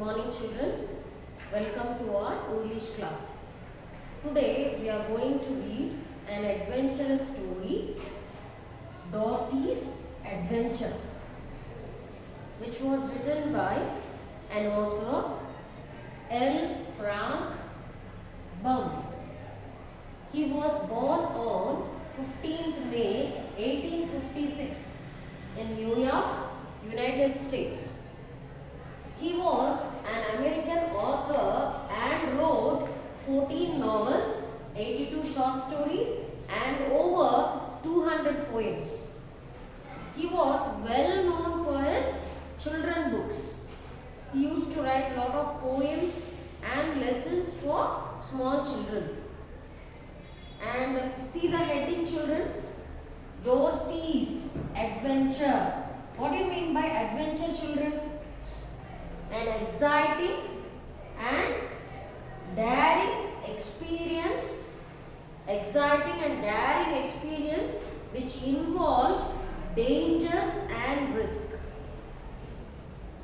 morning children. Welcome to our English class. Today we are going to read an adventurous story, Dorothy's Adventure, which was written by an author, L. Frank Baum. He was born on 15th May 1856 in New York, United States. He was an American author and wrote 14 novels, 82 short stories and over 200 poems. He was well known for his children books. He used to write a lot of poems and lessons for small children. And see the heading, children, Dorothy's Adventure. What do you mean by adventure, children? An exciting and daring experience, which involves dangers and risk,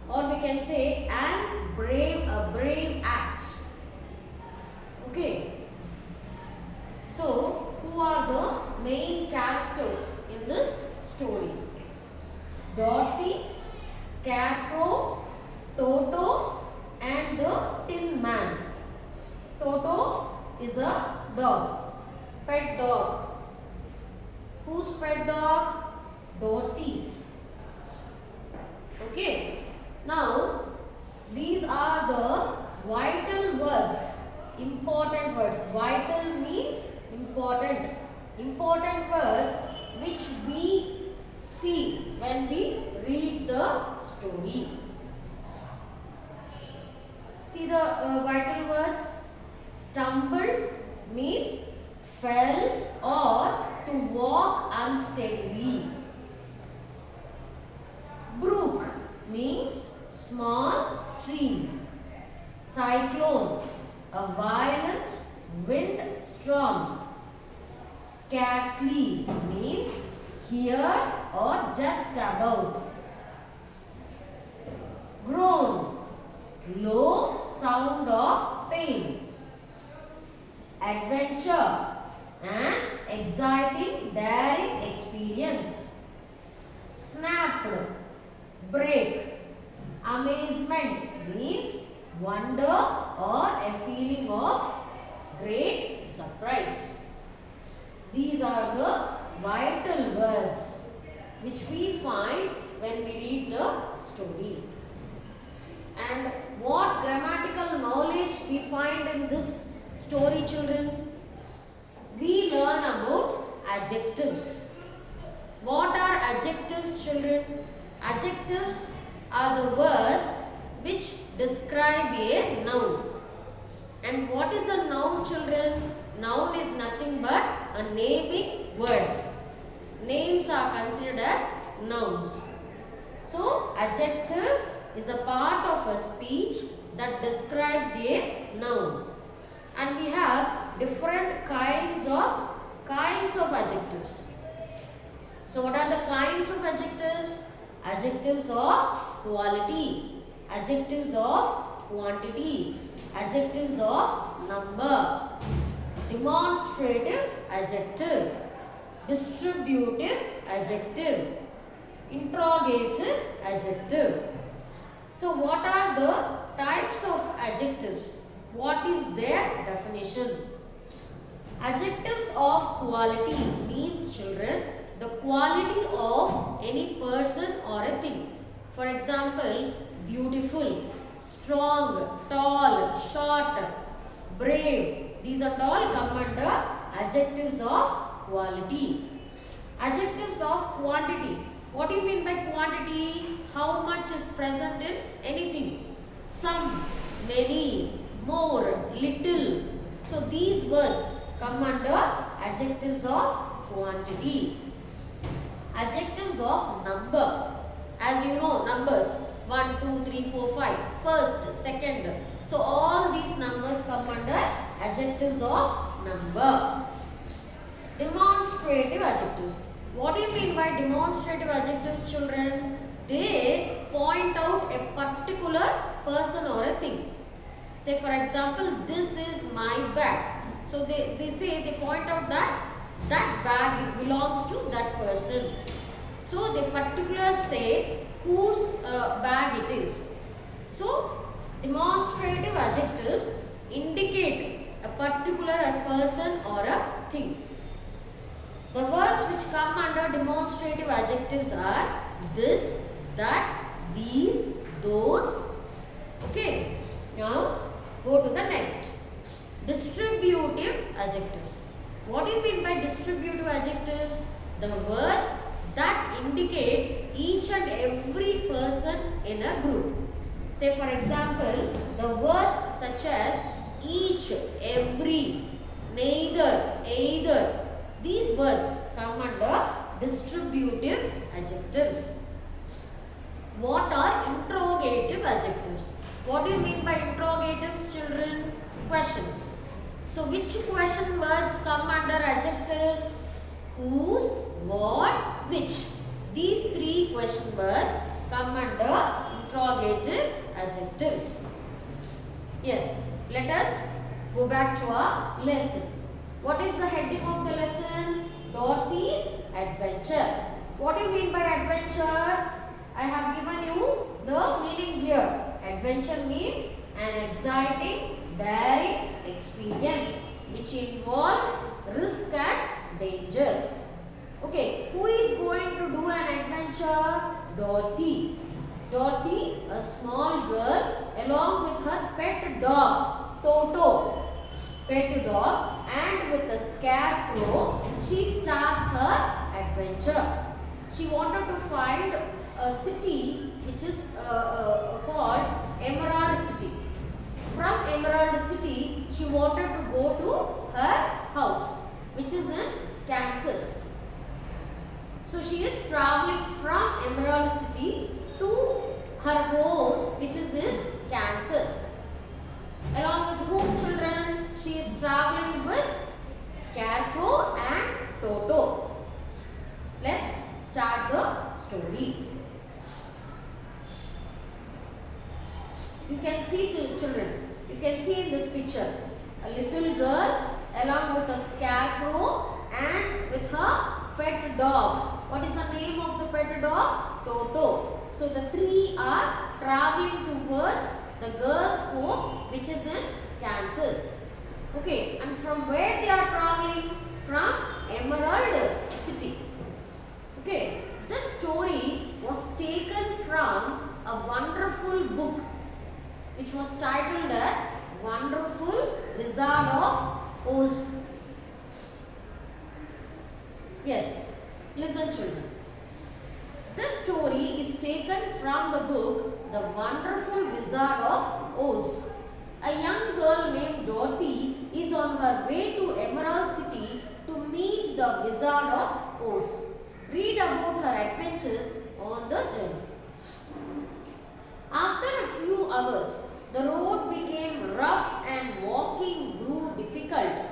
or we can say a brave act. Okay, so who are the main characters in this story? Dorothy, Scarecrow, Toto and the Tin Man. Toto is a dog, pet dog. Whose pet dog? Dorothy's. Okay. Now, these are the vital words, important words. Vital means important. Important words which we see when we read the story. See the vital words. Stumbled means fell or to walk unsteadily. Brook means small stream. Cyclone, a violent wind storm. Scarcely means here or just about. Groan, low sound of pain. Adventure, an exciting, daring experience. Snapped, break. Amazement means wonder or a feeling of great surprise. These are the vital words which we find when we read the story. And what grammatical knowledge we find in this story, children? We learn about adjectives. What are adjectives, children? Adjectives are the words which describe a noun. And what is a noun, children? Noun is nothing but a naming word. Names are considered as nouns. So, adjective is a part of a speech that describes a noun. And we have different kinds of adjectives. So what are the kinds of adjectives? Adjectives of quality, adjectives of quantity, adjectives of number, demonstrative adjective, distributive adjective, interrogative adjective. So what are the types of adjectives? What is their definition? Adjectives of quality means, children, the quality of any person or a thing. For example, beautiful, strong, tall, short, brave. These are all come under adjectives of quality. Adjectives of quantity. What do you mean by quantity? How much is present in anything? Some, many, more, little. So these words come under adjectives of quantity. Adjectives of number. As you know, numbers 1, 2, 3, 4, 5. First, second. So all these numbers come under adjectives of number. Demonstrative adjectives. What do you mean by demonstrative adjectives, children? they point out a particular person or a thing. Say for example, this is my bag. So they point out that bag belongs to that person. So they particular say whose bag it is. So demonstrative adjectives indicate a particular person or a thing. The words which come under demonstrative adjectives are this, that, these, those. Okay. Now go to the next. Distributive adjectives. What do you mean by distributive adjectives? The words that indicate each and every person in a group. Say for example, the words such as each, every, neither, either. These words come under distributive adjectives. What are interrogative adjectives? What do you mean by interrogatives, children? Questions. So which question words come under adjectives? Whose, what, which. These three question words come under interrogative adjectives. Yes, let us go back to our lesson. What is the heading of the lesson? Dorothy's Adventure. What do you mean by adventure? I have given you the meaning here. Adventure means an exciting, daring experience which involves risk and dangers. Okay, who is going to do an adventure? Dorothy. Dorothy, a small girl, along with her pet dog, Toto. Pet dog, and with a scarecrow, she starts her adventure. She wanted to find a city which is called Emerald City. From Emerald City, she wanted to go to her house, which is in Kansas. So she is traveling from Emerald City to her home, which is in Kansas. Along with whom, children? She is traveling with Scarecrow and Toto. Let's start the story. You can see, children, you can see in this picture a little girl along with a scarecrow and with her pet dog. What is the name of the pet dog? Toto. So the three are traveling towards the girl's home, which is in Kansas. Okay, and from where they are traveling? From Emerald City. Okay, this story was taken from a wonderful book which was titled as Wonderful Wizard of Oz. Yes, listen children. This story is taken from the book The Wonderful Wizard of Oz. A young girl named Dorothy is on her way to Emerald City to meet the Wizard of Oz. Read about her adventures on the journey. After a few hours, the road became rough and walking grew difficult.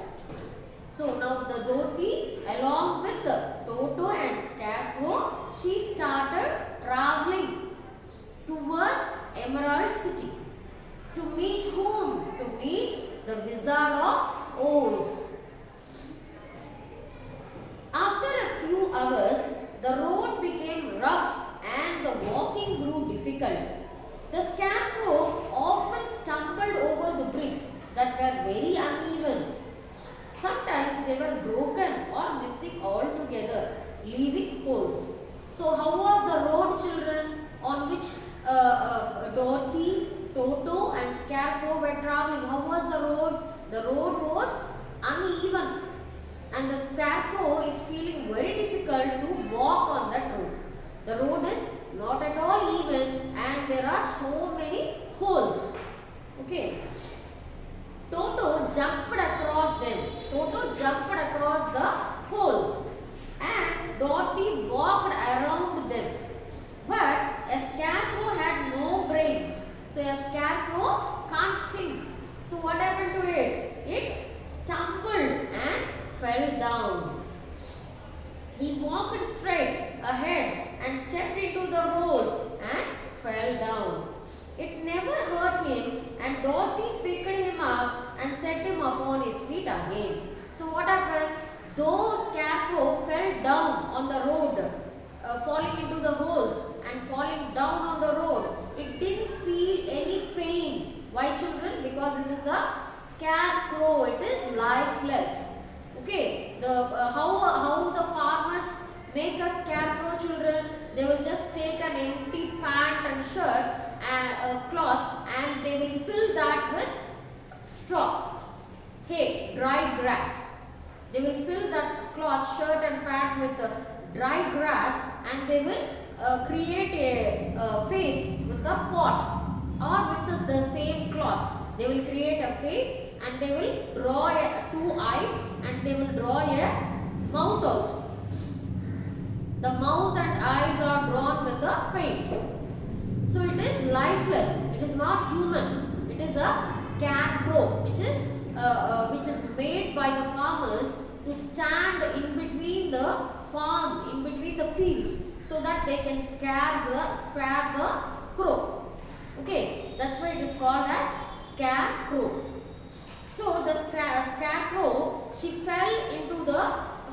So now the Dorothy, along with Toto and Scarecrow, she started traveling towards Emerald City. To meet whom? To meet the Wizard of Oz. After a few hours, the road became rough and the walking grew difficult. The Scarecrow often stumbled over the bricks that were very uneven. Sometimes they were broken or missing altogether, leaving holes. So how was the road, children, on which Dorothy, Toto and Scarecrow were traveling? How was the road? The road was uneven and the Scarecrow is feeling very difficult to walk on that road. The road is not at all even and there are so many holes. Okay. Toto jumped across them. Toto jumped across the holes and Dorothy walked around them. But a Scarecrow had no brains. So a Scarecrow can't think. So what happened to it? It stumbled and fell down. He walked straight ahead and stepped into the holes and fell down. It never hurt him, and Dorothy picked him up and set him upon his feet again. So what happened? Though Scarecrow fell down on the road, falling into the holes and falling down on the road, it didn't feel any pain. Why, children? Because it is a scarecrow. It is lifeless. Okay. How the farmers make a scarecrow, children? They will just take an empty pant and shirt and cloth, and they will fill that with straw, hay, dry grass. They will fill that cloth, shirt and pant with dry grass, and they will create a face with a pot, or with the same cloth. They will create a face, and they will draw two eyes, and they will draw a mouth also. The mouth and eyes are drawn with a paint. So it is lifeless. It is not human. It is a scarecrow, which is made by the farmers to stand in between the farm, in between the fields, so that they can scare the crow. Okay, that's why it is called as scarecrow. So the scarecrow, she fell into the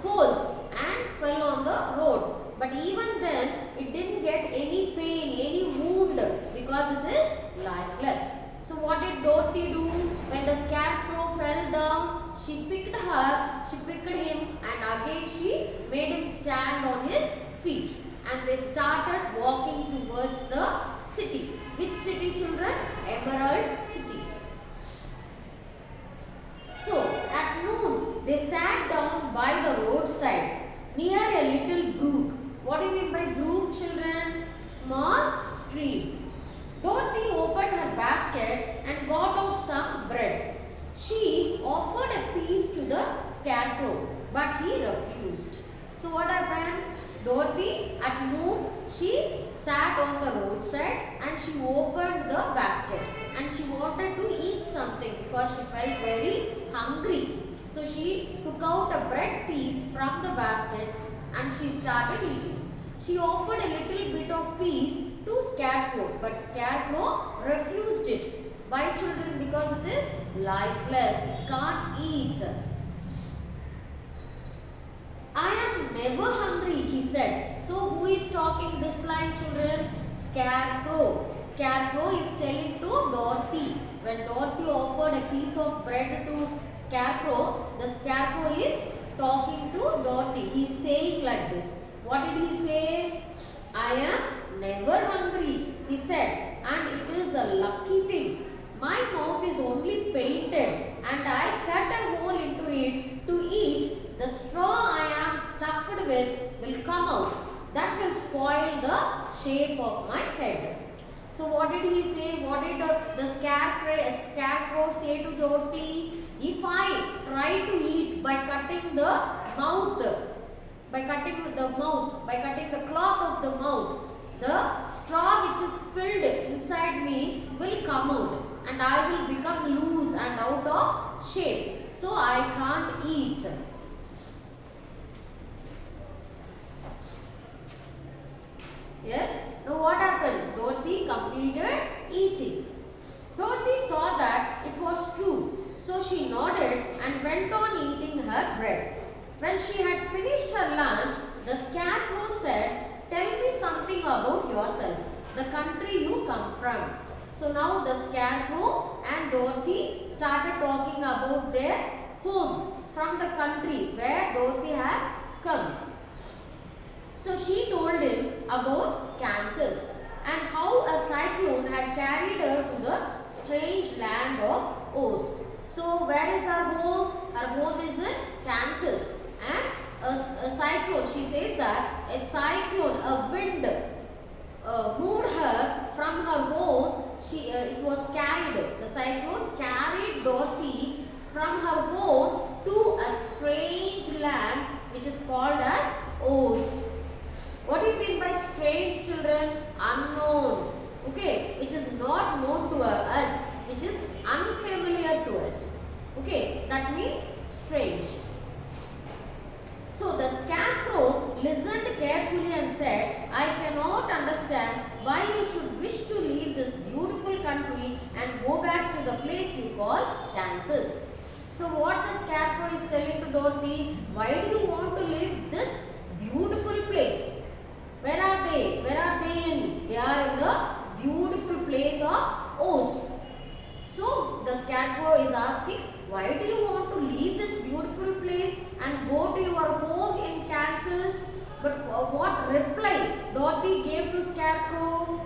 holes and fell on the road. But even then, it didn't get any pain, any wound, because it is lifeless. So what did Dorothy do? When the scarecrow fell down, she picked him, and again she made him stand on his feet. And they started walking towards the city. Which city, children? Emerald City. So at noon, they sat down by the roadside near a little brook. What do you mean by brook, children? Small stream. Dorothy opened her basket and got out some bread. She offered a piece to the scarecrow, but he refused. So what happened? Dorothy at noon, she sat on the roadside and she opened the basket, and she wanted to eat something because she felt very hungry. So she took out a bread piece from the basket and she started eating. She offered a little bit of piece to Scarecrow, but Scarecrow refused it. Why, children? Because it is lifeless. It can't eat. I am never hungry, he said. So who is talking this line, children? Scarecrow. Scarecrow is telling to Dorothy. When Dorothy offered a piece of bread to Scarecrow, the Scarecrow is talking to Dorothy. He is saying like this. What did he say? I am never hungry, he said, and it is a lucky thing. My mouth is only painted and I cut a hole into it to eat. The straw I am stuffed with will come out. That will spoil the shape of my head. So what did he say? What did the scarecrow say to Dorothy? If I try to eat by cutting the mouth, by cutting the cloth of the mouth, the straw which is filled inside me will come out and I will become loose and out of shape. So I can't eat. Yes? Now what happened? Dorothy completed eating. Dorothy saw that it was true. So she nodded and went on eating her bread. When she had finished her lunch, the Scarecrow said, "Tell me something about yourself, the country you come from." So now the Scarecrow and Dorothy started talking about their home from the country where Dorothy has come. So she told him about Kansas and how a cyclone had carried her to the strange land of Oz. So where is her home? Her home is in Kansas. And a cyclone, she says that a cyclone, a wind moved her from her home. It was carried, the cyclone carried Dorothy from her home to a strange land which is called as Oz. What do you mean by strange, children? Unknown. Okay, which is not known to us, which is unfamiliar to us. Okay, that means strange. So the scarecrow listened carefully and said, I cannot understand why you should wish to leave this beautiful country and go back to the place you call Kansas. So what the scarecrow is telling to Dorothy, why do you want to leave this beautiful place? Where are they? Where are they in? They are in the beautiful place of Oz. So the scarecrow is asking, why do you want to leave this beautiful place and go to your home in Kansas? But what reply Dorothy gave to scarecrow?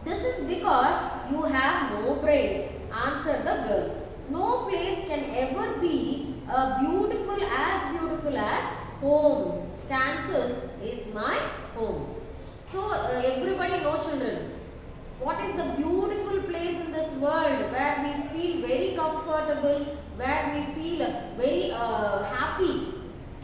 This is because you have no brains, answered the girl. No place can ever be beautiful as home. Kansas is my home. So everybody know, children, what is the beautiful place in this world where we feel very comfortable, where we feel very happy.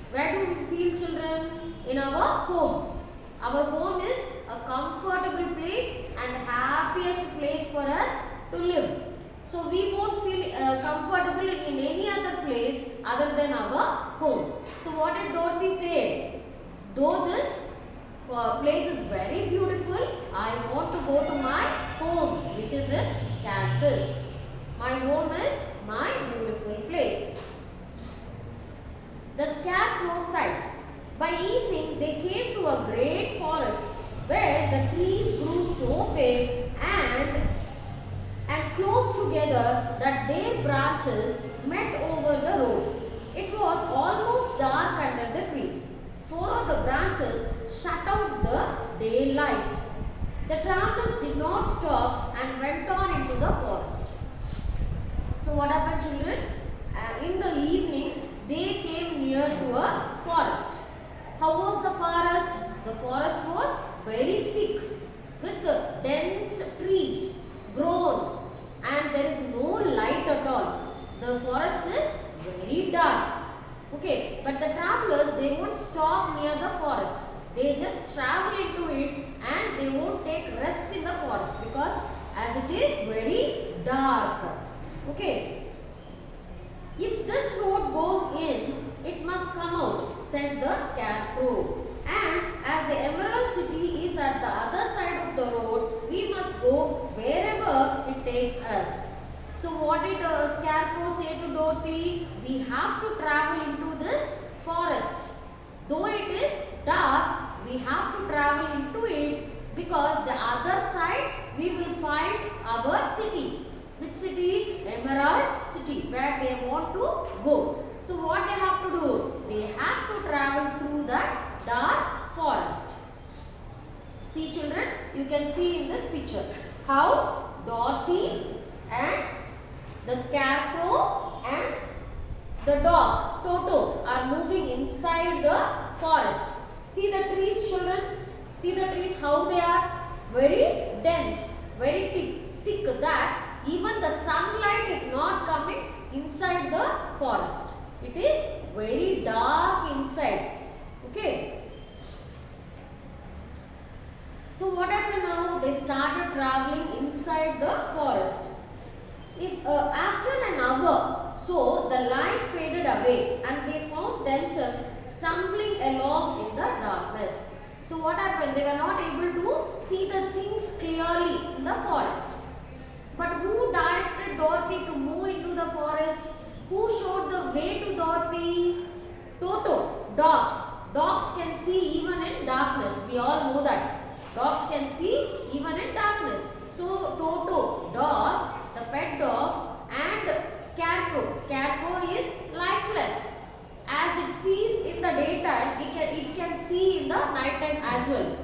Where do we feel, children? In our home. Our home is a comfortable place and happiest place for us to live. So we won't feel comfortable in any other place other than our home. So what did Dorothy say? Though this place is very beautiful, I want to go to my home, which is in Kansas. My home is my beautiful place. The scarecrow sighed. By evening, they came to a great forest where the trees grew so big and close together that their branches met over the road. It was almost dark under the trees, for the branches shut out the daylight. The travelers did not stop and went on into the forest. So what happened, children? In the evening, they came near to a forest. How was the forest? The forest was very thick with dense trees grown, and there is no light at all. The forest is very dark. Okay, but the travelers, they won't stop near the forest. They just travel into it and they won't take rest in the forest because as it is very dark. Okay. If this road goes in, it must come out, said the scarecrow. And as the Emerald City is at the other side of the road, we must go wherever it takes us. So what did Scarecrow say to Dorothy? We have to travel into this forest. Though it is dark, we have to travel into it because the other side we will find our city. Which city? Emerald City, where they want to go. So what they have to do? They have to travel through that dark forest. See, children, you can see in this picture how Dorothy and the scarecrow and the dog Toto are moving inside the forest. See the trees, children. See the trees, how they are very dense, very thick that even the sunlight is not coming inside the forest. It is very dark inside. Okay. So what happened now? They started traveling inside the forest. If after an hour, so the light faded away and they found themselves stumbling along in the darkness. So what happened? They were not able to see the things clearly in the forest. But who directed Dorothy to move into the forest? Who showed the way to Dorothy? Toto, dogs. Dogs can see even in darkness. We all know that. Dogs can see even in darkness. So Toto, dog, the pet dog, and Scarecrow. Scarecrow is lifeless. As it sees in the daytime, it can see in the night time as well.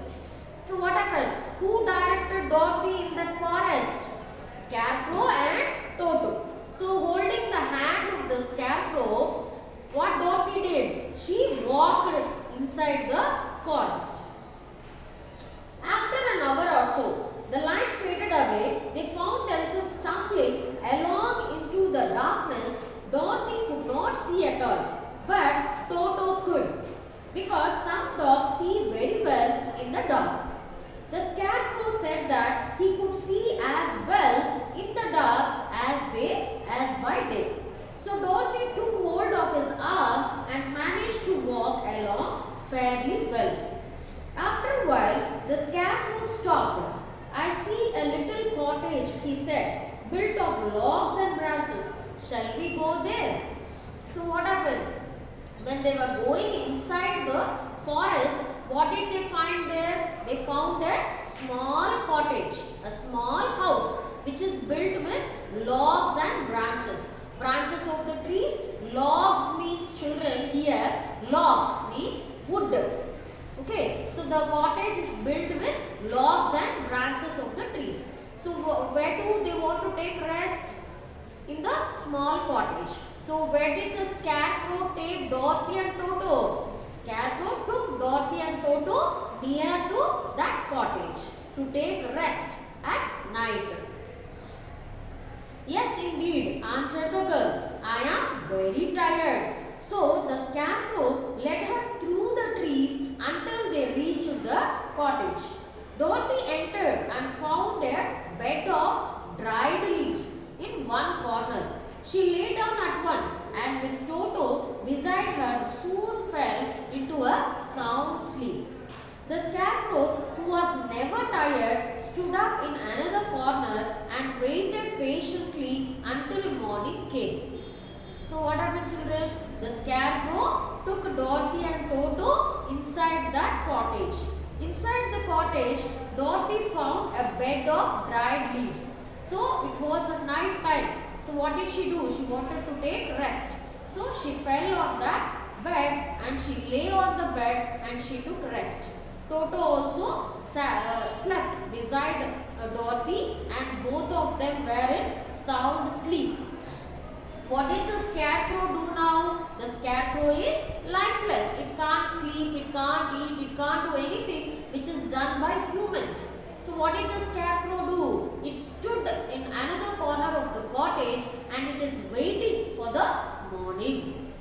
So what happened? Who directed Dorothy in that forest? Scarecrow and Toto. So holding the hand of the Scarecrow, what Dorothy did? She walked inside the forest. After an hour or so, the light faded away. They found themselves stumbling along into the darkness. Dorothy could not see at all, but Toto could, because some dogs see very well in the dark. The Scarecrow said that he could see as well in the dark as by day. So Dorothy took hold of his arm and managed to fairly well. After a while, the Scarecrow stopped. I see a little cottage, he said, built of logs and branches. Shall we go there? So what happened? When they were going inside the forest, what did they find there? They found a small cottage, a small house which is built with logs and branches. Branches of the trees, logs means children here, logs means wood. Okay, so the cottage is built with logs and branches of the trees. So where do they want to take rest? In the small cottage. So where did the Scarecrow take Dorothy and Toto? Scarecrow took Dorothy and Toto near to that cottage to take rest at night. Yes, indeed, answered the girl. I am very tired. So the Scarecrow led her through the trees until they reached the cottage. Dorothy entered and found a bed of dried leaves in one corner. She lay down at once and with Toto beside her soon fell into a sound sleep. The Scarecrow, who was never tired, stood up in another corner and waited patiently until morning came. So what happened, children? The Scarecrow took Dorothy and Toto inside that cottage. Inside the cottage, Dorothy found a bed of dried leaves. So it was a night time. So what did she do? She wanted to take rest. So she fell on that bed and she lay on the bed and she took rest. Toto also slept beside Dorothy and both of them were in sound sleep. What did the Scarecrow do now? The Scarecrow is lifeless. It can't sleep, it can't eat, it can't do anything which is done by humans. So what did the Scarecrow do? It stood in another corner of the cottage and it is waiting for the morning.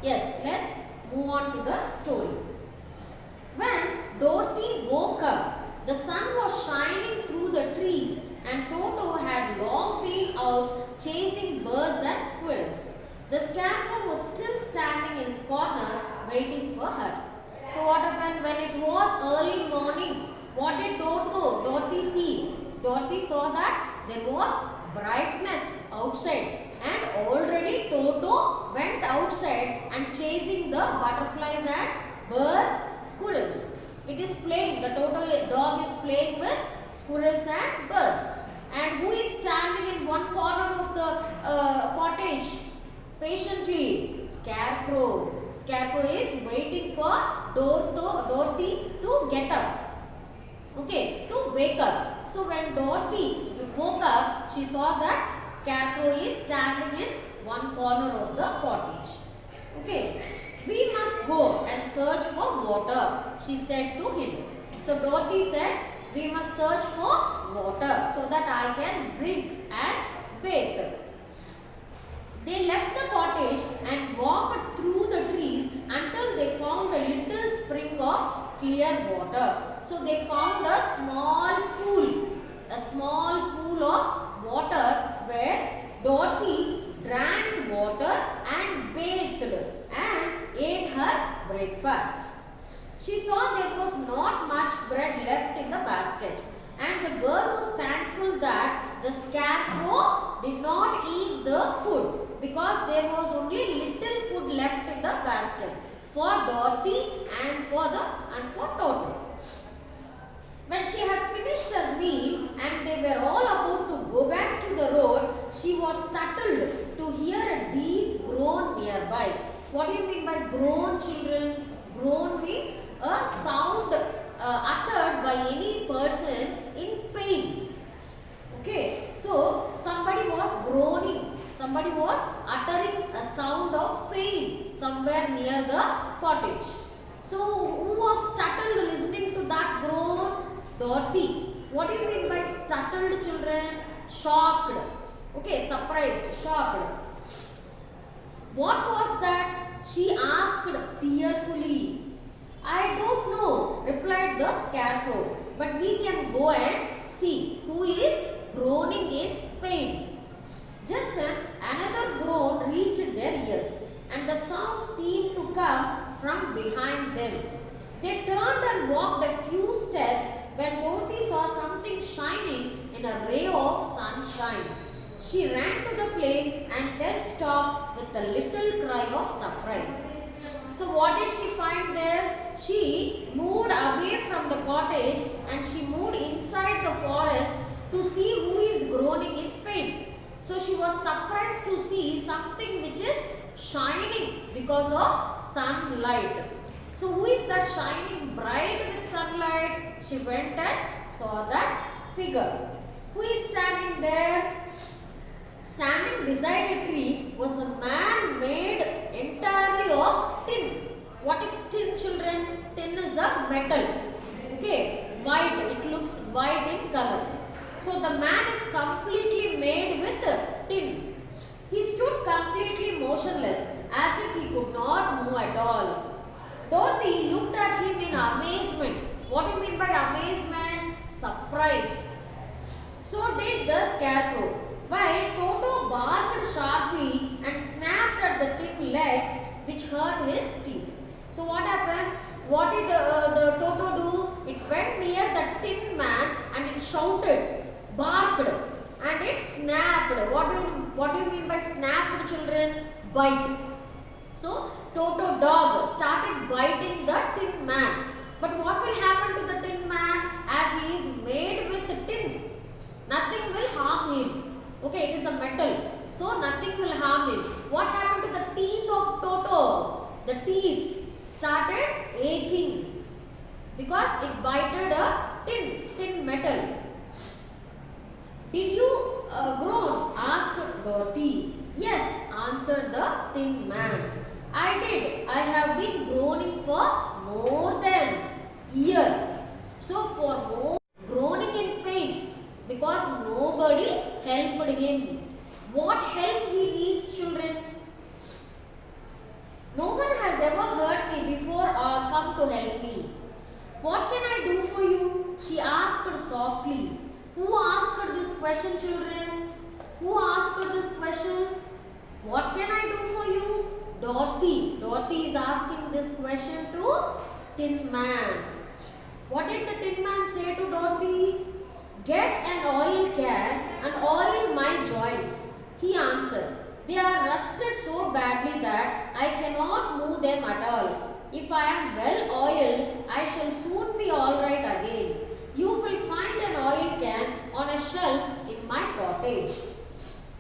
Yes, let's move on to the story. When Dorothy woke up, the sun was shining through the trees and Toto had long been out chasing birds and squirrels. The Scarecrow was still standing in his corner waiting for her. So what happened when it was early morning? What did Dorothy see? Dorothy saw that there was brightness outside and already Toto went outside and chasing the butterflies and birds, squirrels. It is playing, the Toto dog is playing with squirrels and birds. And who is standing in one corner of the cottage patiently? Scarecrow. Scarecrow is waiting for Dorothy to get up. Okay, to wake up. So when Dorothy woke up, she saw that Scarecrow is standing in one corner of the cottage. Okay, we must go and search for water, she said to him. So Dorothy said, we must search for water so that I can drink and bathe. They left the cottage and walked through the trees until they found a little spring of clear water. So they found a small pool of water where Dorothy drank water and bathed and ate her breakfast. She saw there was not much bread left in the basket and the girl was thankful that the Scarecrow did not eat the food because there was only little food left in the basket for Dorothy and for Toto. When she had finished her meal and they were all about to go back to the road, she was startled to hear a deep groan nearby. What do you mean by groan, children? Groan means a sound uttered by any person in pain. Okay, so somebody was groaning. Somebody was uttering a sound of pain somewhere near the cottage. So who was startled listening to that groan? Dorothy. What do you mean by startled, children? Shocked. Okay, surprised, shocked. What was that? She asked fearfully. I don't know, replied the Scarecrow, but we can go and see who is groaning in pain. Just then, another groan reached their ears, and the sound seemed to come from behind them. They turned and walked a few steps when Dorothy saw something shining in a ray of sunshine. She ran to the place and then stopped with a little cry of surprise. So what did she find there? She moved away from the cottage and she moved inside the forest to see who is groaning in pain. So she was surprised to see something which is shining because of sunlight. So who is that shining bright with sunlight? She went and saw that figure. Who is standing there? Standing beside a tree was a man made entirely of tin. What is tin, children? Tin is a metal. Okay, white. It looks white in color. So the man is completely made with tin. He stood completely motionless as if he could not move at all. Dorothy looked at him in amazement. What do you mean by amazement? Surprise. So did the scarecrow. While Toto barked sharply and snapped at the tin legs which hurt his teeth. So what happened? What did the Toto do? It went near the tin man and it shouted, barked, and it snapped. What do you mean by snapped, children? Bite. So Toto dog started biting the tin man. But what will happen to the tin man as he is made with tin? Nothing will harm him. Okay, it is a metal. So nothing will harm him. What happened to the teeth of Toto? The teeth started aching because it bited a tin metal. Did you groan? Asked Dorothy. Yes, answered the tin man. I did. I have been groaning for more than a year. So for more groaning in pain because nobody helped him. What help he needs, children? No one has ever hurt me before or come to help me. What can I do for you? She asked softly. Who asked this question, children? Who asked this question? What can I do for you? Dorothy. Dorothy is asking this question to Tin Man. What did the Tin Man say to Dorothy? Get an oil can and oil my joints, he answered. They are rusted so badly that I cannot move them at all. If I am well oiled, I shall soon be all right again. You will find an oil can on a shelf in my cottage.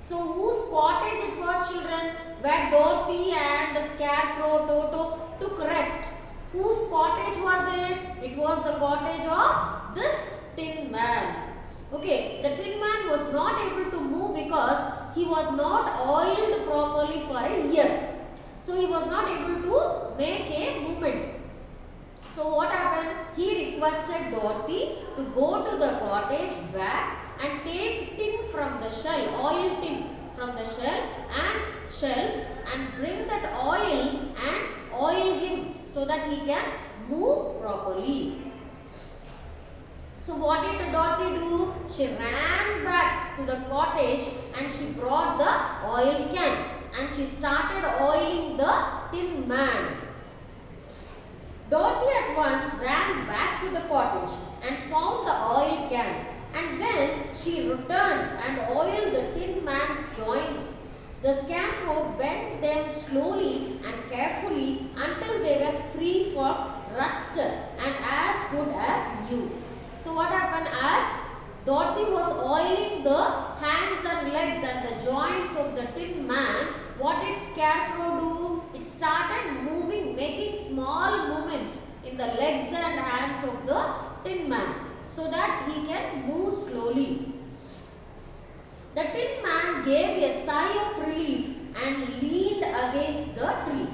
So whose cottage it was, children? Where Dorothy and the scarecrow Toto took rest. Whose cottage was it? It was the cottage of this Tin Man. Okay, the Tin Man was not able to move because he was not oiled properly for a year. So he was not able to make a movement. So what happened? He requested Dorothy to go to the cottage back and take tin from the shell, oil tin from the shelf and bring that oil and oil him so that he can move properly. So what did Dorothy do? She ran back to the cottage and she brought the oil can and she started oiling the Tin Man. Dorothy at once ran back to the cottage and found the oil can, and then she returned and oiled the Tin Man's joints. The scarecrow bent them slowly and carefully until they were free from rust and as good as new. So what happened? As Dorothy was oiling the hands and legs and the joints of the Tin Man, what did Scarecrow do? It started moving, making small movements in the legs and hands of the Tin Man so that he can move slowly. The Tin Man gave a sigh of relief and leaned against the tree.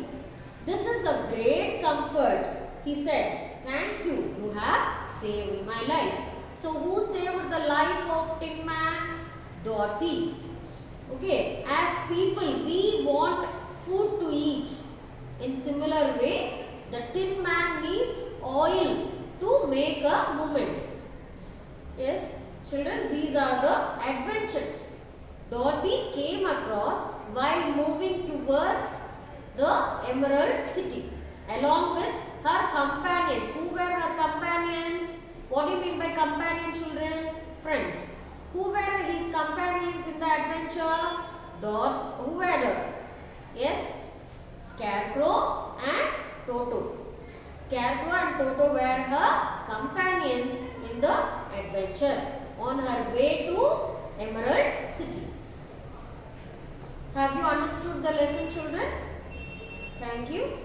This is a great comfort, he said. Thank you, you have saved my life. So who saved the life of Tin Man? Dorothy. Okay, as people we want food to eat. In similar way, the Tin Man needs oil to make a movement. Yes, children, these are the adventures Dorothy came across while moving towards the Emerald City. along with her companions. Who were her companions? What do you mean by companion, children? Friends. Who were his companions in the adventure? Who were? Yes, Scarecrow and Toto. Scarecrow and Toto were her companions in the adventure on her way to Emerald City. Have you understood the lesson, children? Thank you.